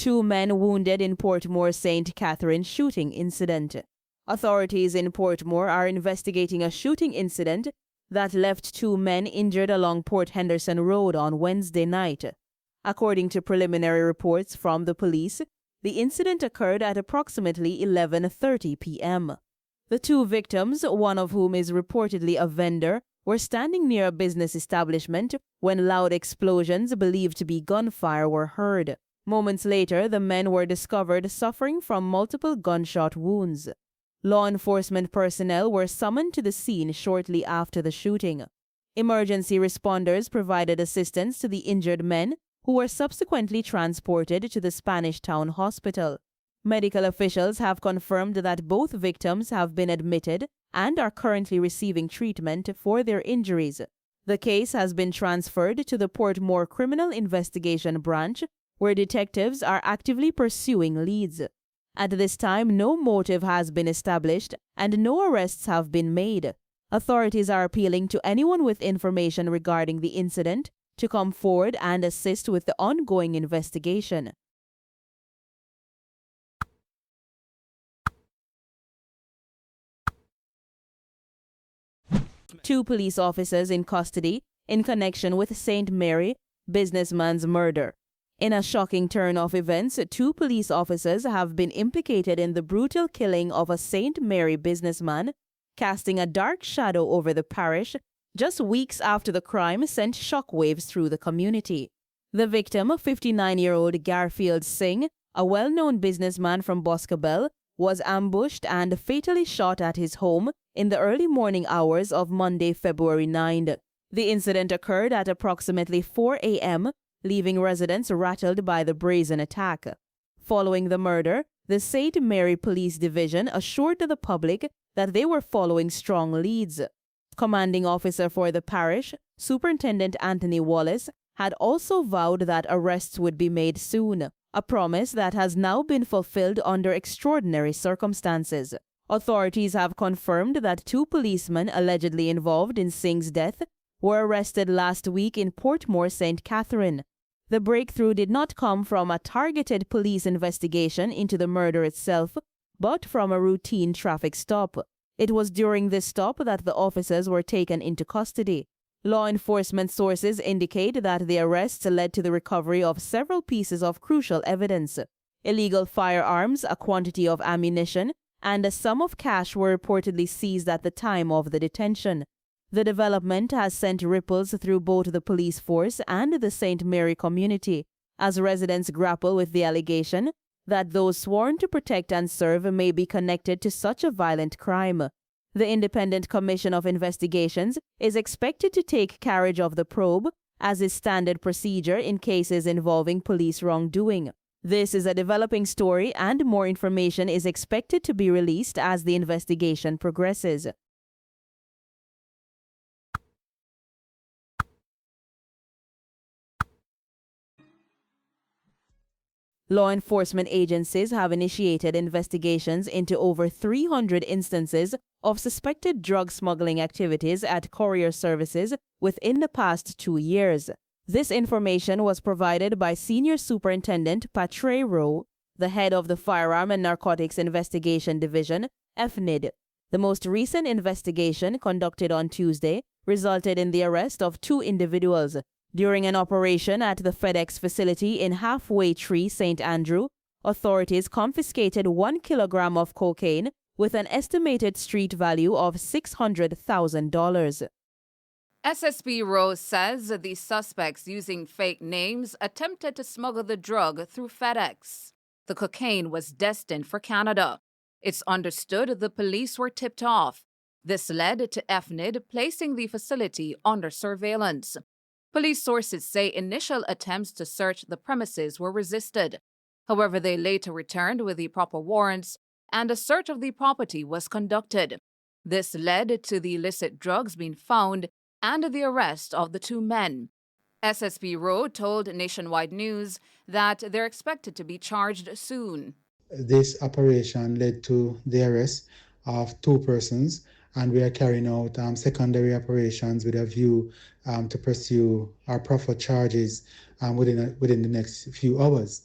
2 men wounded in Portmore St. Catherine shooting incident. Authorities in Portmore are investigating a shooting incident that left 2 men injured along Port Henderson Road on Wednesday night. According to preliminary reports from the police, the incident occurred at approximately 11:30 p.m. The 2 victims, one of whom is reportedly a vendor, were standing near a business establishment when loud explosions believed to be gunfire were heard. Moments later, the men were discovered suffering from multiple gunshot wounds. Law enforcement personnel were summoned to the scene shortly after the shooting. Emergency responders provided assistance to the injured men, who were subsequently transported to the Spanish Town Hospital. Medical officials have confirmed that both victims have been admitted and are currently receiving treatment for their injuries. The case has been transferred to the Portmore Criminal Investigation Branch, where detectives are actively pursuing leads. At this time, no motive has been established and no arrests have been made. Authorities are appealing to anyone with information regarding the incident to come forward and assist with the ongoing investigation. Two police officers in custody in connection with St. Mary businessman's murder. In a shocking turn of events, 2 police officers have been implicated in the brutal killing of a St. Mary businessman, casting a dark shadow over the parish just weeks after the crime sent shockwaves through the community. The victim, 59-year-old Garfield Singh, a well-known businessman from Boscobel, was ambushed and fatally shot at his home in the early morning hours of Monday, February 9. The incident occurred at approximately 4 a.m., leaving residents rattled by the brazen attack. Following the murder, the St. Mary Police Division assured the public that they were following strong leads. Commanding officer for the parish, Superintendent Anthony Wallace, had also vowed that arrests would be made soon, a promise that has now been fulfilled under extraordinary circumstances. Authorities have confirmed that 2 policemen allegedly involved in Singh's death were arrested last week in Portmore St. Catherine. The breakthrough did not come from a targeted police investigation into the murder itself, but from a routine traffic stop. It was during this stop that the officers were taken into custody. Law enforcement sources indicate that the arrests led to the recovery of several pieces of crucial evidence. Illegal firearms, a quantity of ammunition, and a sum of cash were reportedly seized at the time of the detention. The development has sent ripples through both the police force and the St. Mary community, as residents grapple with the allegation that those sworn to protect and serve may be connected to such a violent crime. The Independent Commission of Investigations is expected to take carriage of the probe, as is standard procedure in cases involving police wrongdoing. This is a developing story, and more information is expected to be released as the investigation progresses. Law enforcement agencies have initiated investigations into over 300 instances of suspected drug smuggling activities at Courier services within the past 2 years. This information was provided by Senior Superintendent Patre Rowe, the head of the Firearm and Narcotics Investigation Division, FNID. The most recent investigation, conducted on Tuesday, resulted in the arrest of 2 individuals. During an operation at the FedEx facility in Halfway Tree, St. Andrew, authorities confiscated 1 kilogram of cocaine with an estimated street value of $600,000. SSP Rose says the suspects, using fake names, attempted to smuggle the drug through FedEx. The cocaine was destined for Canada. It's understood the police were tipped off. This led to FNID placing the facility under surveillance. Police sources say initial attempts to search the premises were resisted. However, they later returned with the proper warrants, and a search of the property was conducted. This led to the illicit drugs being found and the arrest of the 2 men. SSP Rowe told Nationwide News that they're expected to be charged soon. This operation led to the arrest of 2 persons, and we are carrying out secondary operations with a view to pursue our proper charges within the next few hours.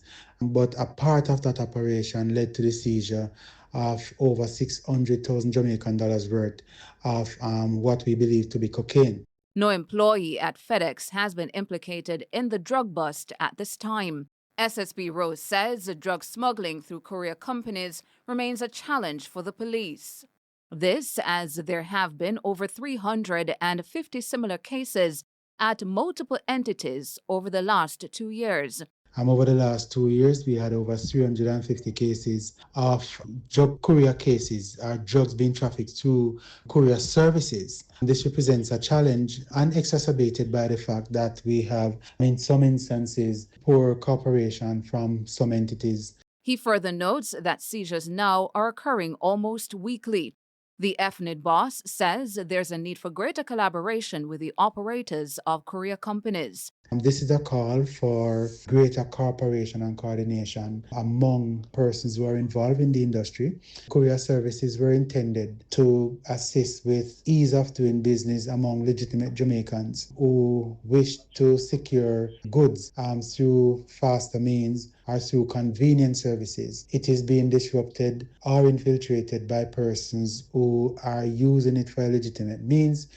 But a part of that operation led to the seizure of over 600,000 Jamaican dollars worth of what we believe to be cocaine. No employee at FedEx has been implicated in the drug bust at this time. SSB Rose says drug smuggling through courier companies remains a challenge for the police. This as there have been over 350 similar cases at multiple entities over the last 2 years. Over the last 2 years, we had over 350 cases of drug courier cases, drugs being trafficked through courier services. This represents a challenge and exacerbated by the fact that we have, in some instances, poor cooperation from some entities. He further notes that seizures now are occurring almost weekly. The FNID boss says there's a need for greater collaboration with the operators of courier companies. This is a call for greater cooperation and coordination among persons who are involved in the industry. Courier services were intended to assist with ease of doing business among legitimate Jamaicans who wish to secure goods through faster means or through convenient services. It is being disrupted or infiltrated by persons who are using it for legitimate means.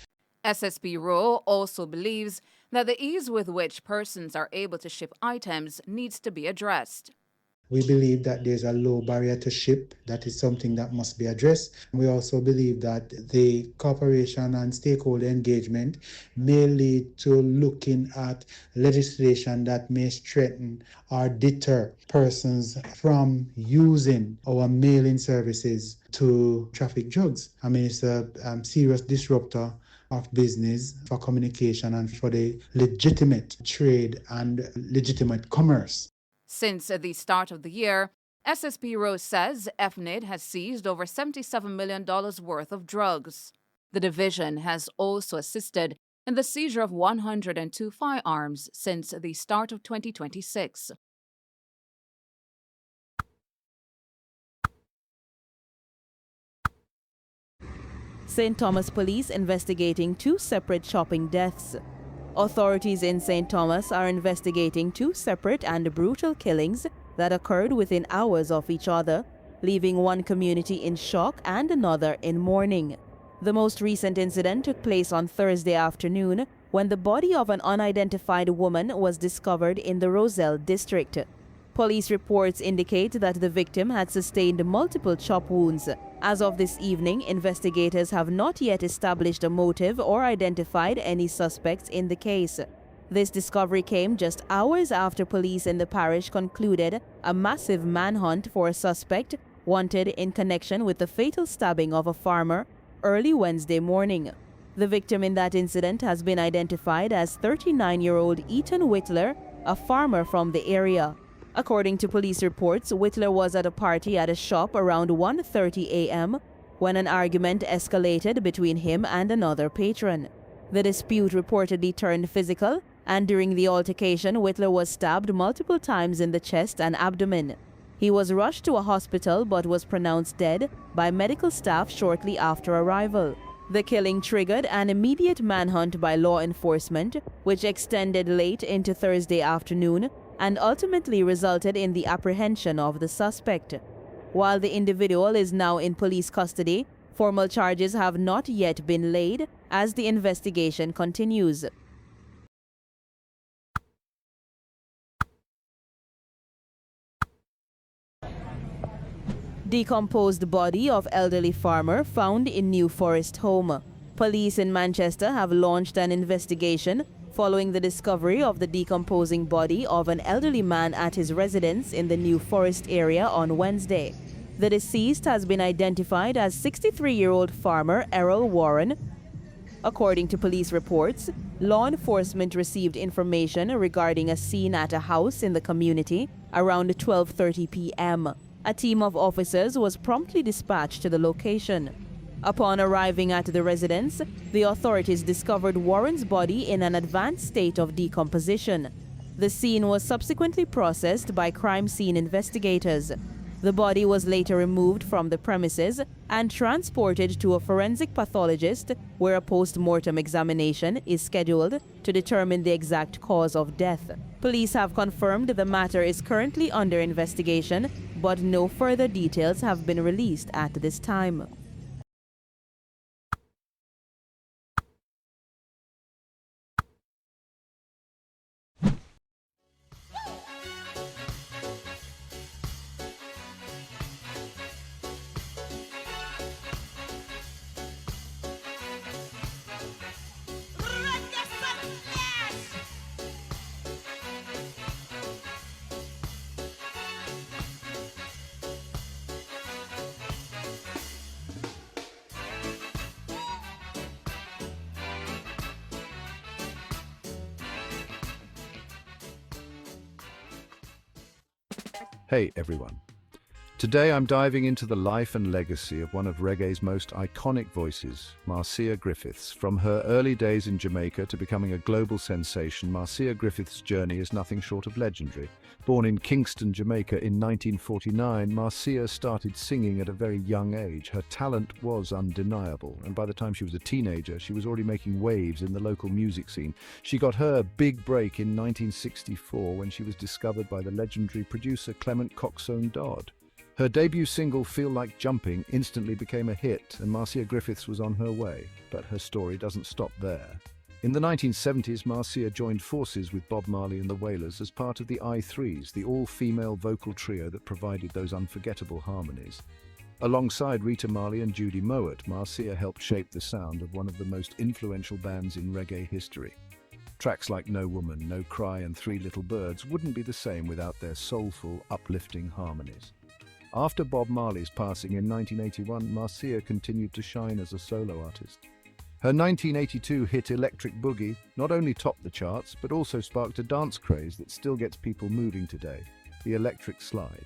SSB Rowe also believes that the ease with which persons are able to ship items needs to be addressed. We believe that there's a low barrier to ship. That is something that must be addressed. We also believe that the cooperation and stakeholder engagement may lead to looking at legislation that may strengthen or deter persons from using our mailing services to traffic drugs. It's a serious disruptor of business for communication and for the legitimate trade and legitimate commerce. Since the start of the year, SSB Rose says FNID has seized over $77 million worth of drugs. The division has also assisted in the seizure of 102 firearms since the start of 2026. St. Thomas Police investigating 2 separate shopping deaths. Authorities in St. Thomas are investigating 2 separate and brutal killings that occurred within hours of each other, leaving one community in shock and another in mourning. The most recent incident took place on Thursday afternoon when the body of an unidentified woman was discovered in the Roselle district. Police reports indicate that the victim had sustained multiple chop wounds. As of this evening, investigators have not yet established a motive or identified any suspects in the case. This discovery came just hours after police in the parish concluded a massive manhunt for a suspect wanted in connection with the fatal stabbing of a farmer early Wednesday morning. The victim in that incident has been identified as 39-year-old Ethan Whitler, a farmer from the area. According to police reports, Whitler was at a party at a shop around 1:30 a.m. when an argument escalated between him and another patron. The dispute reportedly turned physical, and during the altercation, Whitler was stabbed multiple times in the chest and abdomen. He was rushed to a hospital but was pronounced dead by medical staff shortly after arrival. The killing triggered an immediate manhunt by law enforcement, which extended late into Thursday afternoon and ultimately resulted in the apprehension of the suspect. While the individual is now in police custody, formal charges have not yet been laid as the investigation continues. Decomposed body of elderly farmer found in New Forest home. Police in Manchester have launched an investigation following the discovery of the decomposing body of an elderly man at his residence in the New Forest area on Wednesday. The deceased has been identified as 63-year-old farmer Errol Warren. According to police reports, law enforcement received information regarding a scene at a house in the community around 12:30 p.m. A team of officers was promptly dispatched to the location. Upon arriving at the residence, the authorities discovered Warren's body in an advanced state of decomposition. The scene was subsequently processed by crime scene investigators. The body was later removed from the premises and transported to a forensic pathologist, where a post-mortem examination is scheduled to determine the exact cause of death. Police have confirmed the matter is currently under investigation, but no further details have been released at this time. Hey everyone. Today I'm diving into the life and legacy of one of reggae's most iconic voices, Marcia Griffiths. From her early days in Jamaica to becoming a global sensation, Marcia Griffiths' journey is nothing short of legendary. Born in Kingston, Jamaica in 1949, Marcia started singing at a very young age. Her talent was undeniable, and by the time she was a teenager, she was already making waves in the local music scene. She got her big break in 1964 when she was discovered by the legendary producer Clement Coxsone Dodd. Her debut single, Feel Like Jumping, instantly became a hit, and Marcia Griffiths was on her way. But her story doesn't stop there. In the 1970s, Marcia joined forces with Bob Marley and the Wailers as part of the I-Threes, the all-female vocal trio that provided those unforgettable harmonies. Alongside Rita Marley and Judy Mowat, Marcia helped shape the sound of one of the most influential bands in reggae history. Tracks like No Woman, No Cry and Three Little Birds wouldn't be the same without their soulful, uplifting harmonies. After Bob Marley's passing in 1981, Marcia continued to shine as a solo artist. Her 1982 hit Electric Boogie not only topped the charts, but also sparked a dance craze that still gets people moving today, the electric slide.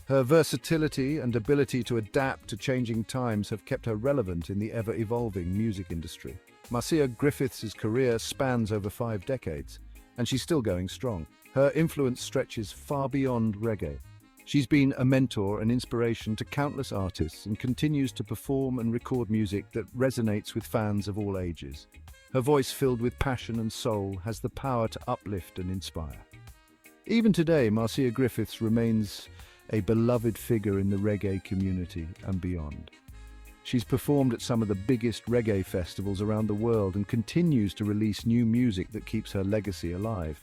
Her versatility and ability to adapt to changing times have kept her relevant in the ever-evolving music industry. Marcia Griffiths' career spans over 5 decades, and she's still going strong. Her influence stretches far beyond reggae. She's been a mentor and inspiration to countless artists and continues to perform and record music that resonates with fans of all ages. Her voice, filled with passion and soul, has the power to uplift and inspire. Even today, Marcia Griffiths remains a beloved figure in the reggae community and beyond. She's performed at some of the biggest reggae festivals around the world and continues to release new music that keeps her legacy alive.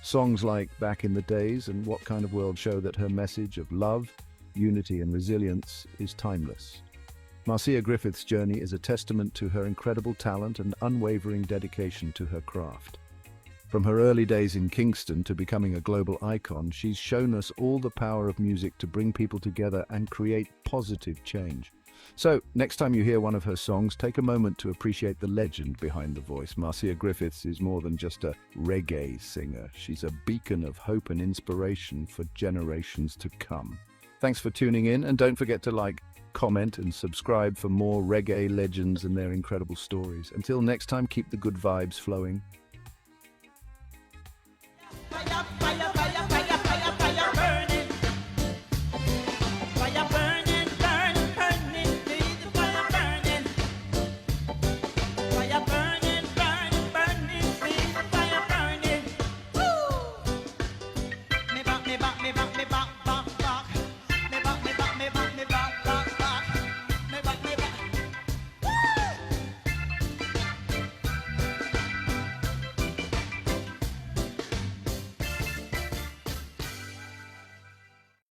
Songs like Back in the Days and What Kind of World show that her message of love, unity and resilience is timeless. Marcia Griffiths' journey is a testament to her incredible talent and unwavering dedication to her craft. From her early days in Kingston to becoming a global icon, she's shown us all the power of music to bring people together and create positive change. So, next time you hear one of her songs, take a moment to appreciate the legend behind the voice. Marcia Griffiths is more than just a reggae singer. She's a beacon of hope and inspiration for generations to come. Thanks for tuning in, and don't forget to like, comment, and subscribe for more reggae legends and their incredible stories. Until next time, keep the good vibes flowing.